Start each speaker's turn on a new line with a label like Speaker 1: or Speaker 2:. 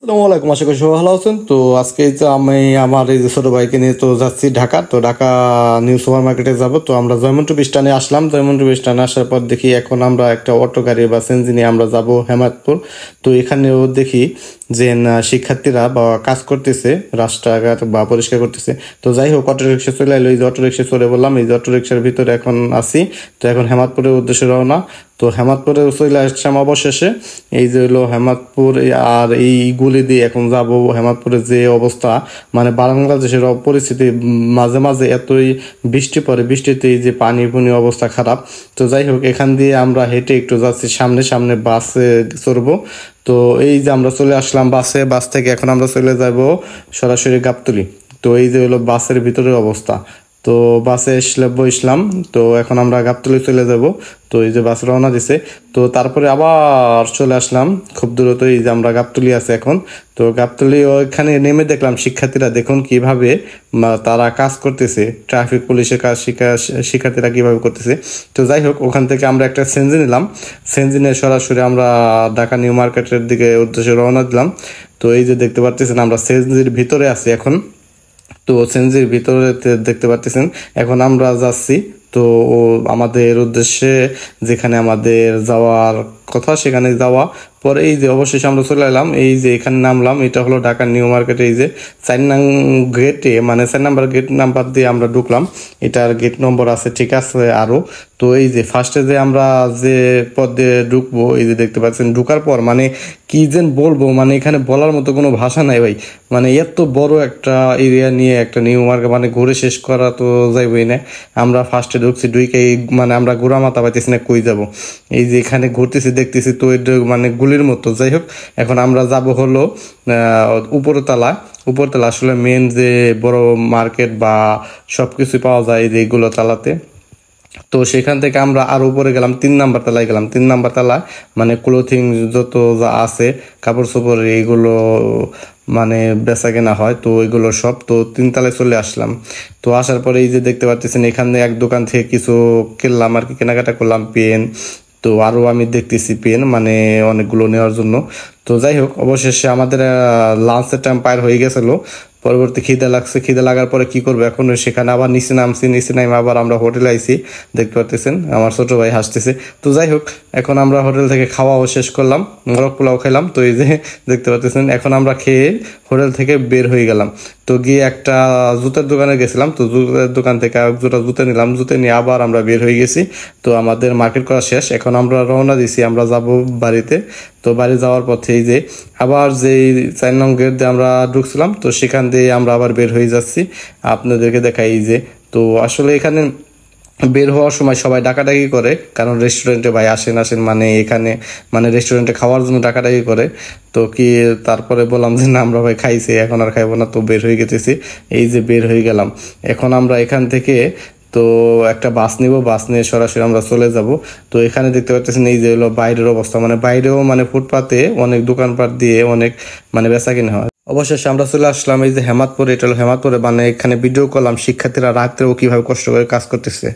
Speaker 1: আসসালামু আলাইকুম, আশা করি সবাই ভালো আছেন। তো আজকে তো আমি আমার এই যে ছোট ভাইকে নিয়ে তো যাচ্ছি ঢাকা। তো ঢাকা নিউ সুপার মার্কেটে যাব। তো আমরা জয়মন্টু স্ট্যান্ডে আসলাম। জয়মন্টু স্ট্যান্ডে আসার পর দেখি এখন আমরা একটা অটো গাড়ি বা সিএনজি নিয়ে আমরা যাব হেমায়তপুর। তো এখানেও দেখি যে না শিক্ষার্থীরা বা কাজ করতেছে, রাস্তাঘাট বা পরিষ্কার করতেছে। তো যাই হোক, অটো রিক্সা চলে এলো। এই যে অটো রিক্সা চলে বললাম, এই যে অটো রিক্সার ভিতরে এখন আছি। তো এখন হেমায়তপুরের উদ্দেশ্যে রওনা। তো হেমায়তপুরে চলে আসলাম অবশেষে। এই যে হলো হেমায়তপুর, আর এই গুলি দিয়ে এখন যাব হেমায়তপুরের যে অবস্থা, মানে বাংলাদেশের পরিস্থিতি, মাঝে মাঝে এতই বৃষ্টি পড়ে, বৃষ্টিতে এই যে পানি পুনি অবস্থা খারাপ। তো যাই হোক, এখান দিয়ে আমরা হেঁটে একটু যাচ্ছি সামনে সামনে, বাসে চড়বো। তো এই যে আমরা চলে আসলাম বাসে, বাস থেকে এখন আমরা চলে যাব সরাসরি গাবতলী। তো এই যে হলো বাসের ভিতরের অবস্থা। তো বাসে বসলাম। তো এখন আমরা গাবতলী চলে যাব। তো এই যে বাস রওনা দিছে। তো তারপরে আবার চলে আসলাম খুব দ্রুত। এই যে আমরা গাবতলী আছে এখন। তো গাবতলী ওইখানে নেমে দেখলাম শিক্ষার্থীরা দেখুন কিভাবে তারা কাজ করতেছে, ট্রাফিক পুলিশের কাজ শিক্ষার্থীরা কিভাবে করতেছে। তো যাই হোক, ওখান থেকে আমরা একটা সেনজি নিলাম। সেনজি নিয়ে সরাসরি আমরা ঢাকা নিউ মার্কেটের দিকে উদ্দেশ্যে রওনা দিলাম। তো এই যে দেখতে পাচ্ছেন আমরা সেনজির ভিতরে আছি এখন। তো সেনজির ভিতরে দেখতে পাচ্ছেন এখন আমরা যাচ্ছি। তো আমাদের উদ্দেশ্যে যেখানে আমাদের যাওয়ার কথা সেখানে যাওয়া। পরে এই যে অবশেষে আমরা চলে এলাম, এই যে এখানে নামলাম। এটা হলো ঢাকা নিউ মার্কেট। এই যে 4 নং গেটে, মানে 4 নাম্বার গেট নাম্বার দিয়ে আমরা ঢুকলাম। এটার গেট নম্বর আছে, ঠিক আছে আরো। তো এই যে ফার্স্টে যে আমরা যে পথ দিয়ে ঢুকবো, এই যে দেখতে পাচ্ছেন ঢুকার পর মানে কি যেন বলবো, মানে এখানে বলার মতো কোনো ভাষা নাই ভাই। মানে এত বড় একটা এরিয়া নিয়ে একটা নিউ মার্কেট, মানে ঘুরে শেষ করা তো যাইবই না। আমরা ফার্স্টে ঢুকছি, ঢুকে মানে আমরা ঘোরা মাথা পাইতেছি না কই যাব। এই যে এখানে ঘুরতেছি দেখতেছি তো এটা মানে গুলির মতো। যাই হোক, এখন আমরা যাব হলো উপরতলা। উপরতলা আসলে মেন যে বড় মার্কেট বা সবকিছু পাওয়া যায় এইগুলো তালাতে। তো সেখান থেকে আমরা আরো উপরে গেলাম, 3 নাম্বার তলায় গেলাম। 3 নাম্বার তলা মানে ক্লোথিং যত যা আছে, কাপড় চোপড় এইগুলো মানে বেচা কেনা হয়। তো ওইগুলো সব, তো 3 তলায় চলে আসলাম। তো আসার পরে এই যে দেখতে পাচ্ছেন এখানে এক দোকান থেকে কিছু কিনলাম আর কি, কেনাকাটা করলাম, পেন। তো আরো আমি দেখতেছি পেন মানে অনেকগুলো নেওয়ার জন্য। তো যাই হোক, অবশেষে আমাদের লাঞ্চের টাইম পার হয়ে গেছিল। পরবর্তী খিদে লাগছে, খিদে লাগার পরে কি করবো এখন, সেখানে আবার নিচে নামছি, নিচে নামে আবার আমরা হোটেলে আইছি। দেখতে পাচ্ছেন আমার ছোট ভাই হাসতেছে। তো যাই হোক, এখন আমরা হোটেল থেকে খাওয়াও শেষ করলাম, মোরগ পোলাও খেলাম। তো এই যে দেখতে পাচ্ছেন এখন আমরা খেয়ে হোটেল থেকে বের হয়ে গেলাম। তো গিয়ে একটা জুতার দোকানে গেছিলাম। তো জুতার দোকান থেকে জুতা নিলাম, জুতা নিয়ে আবার আমরা বের হয়ে গেছি। তো আমাদের মার্কেট করা শেষ, এখন আমরা রওনা দিছি, আমরা যাব বাড়িতে। তো বাড়ি যাওয়ার পথে এই যে আবার যে 4 নং গেট দিয়ে আমরা ঢুকছিলাম, তো সেখান দিয়ে আমরা আবার বের হয়ে যাচ্ছি। আপনাদেরকে দেখাই এই যে। তো আসলে এখানে বের হওয়ার সময় সবাই ডাকাডাকি করে, কারণ রেস্টুরেন্টে ভাই আসেন আসেন, মানে এখানে মানে রেস্টুরেন্টে খাওয়ার জন্য ডাকাডাকি করে। তো কি তারপরে বললাম যে না আমরা ভাই খাইছি, এখন আর খাইবো না। তো বের হয়ে গেতেছি, এই যে বের হয়ে গেলাম। এখন আমরা এখান থেকে তো একটা বাস নিব, বাস নিয়ে সরাসরি আমরা চলে যাব। তো এখানে দেখতে পাচ্ছেন এই যে হলো বাইরের অবস্থা, মানে বাইরেও মানে ফুটপাতে অনেক দোকানপাট দিয়ে অনেক মানে বেচা কিনা হয়। অবশেষে আমরা চলে আসলাম এই যে হেমায়তপুরে। এটা হলো হেমায়তপুরে, মানে এখানে ভিডিও করলাম শিক্ষার্থীরা রাত্রেও কিভাবে কষ্ট করে কাজ করতেছে।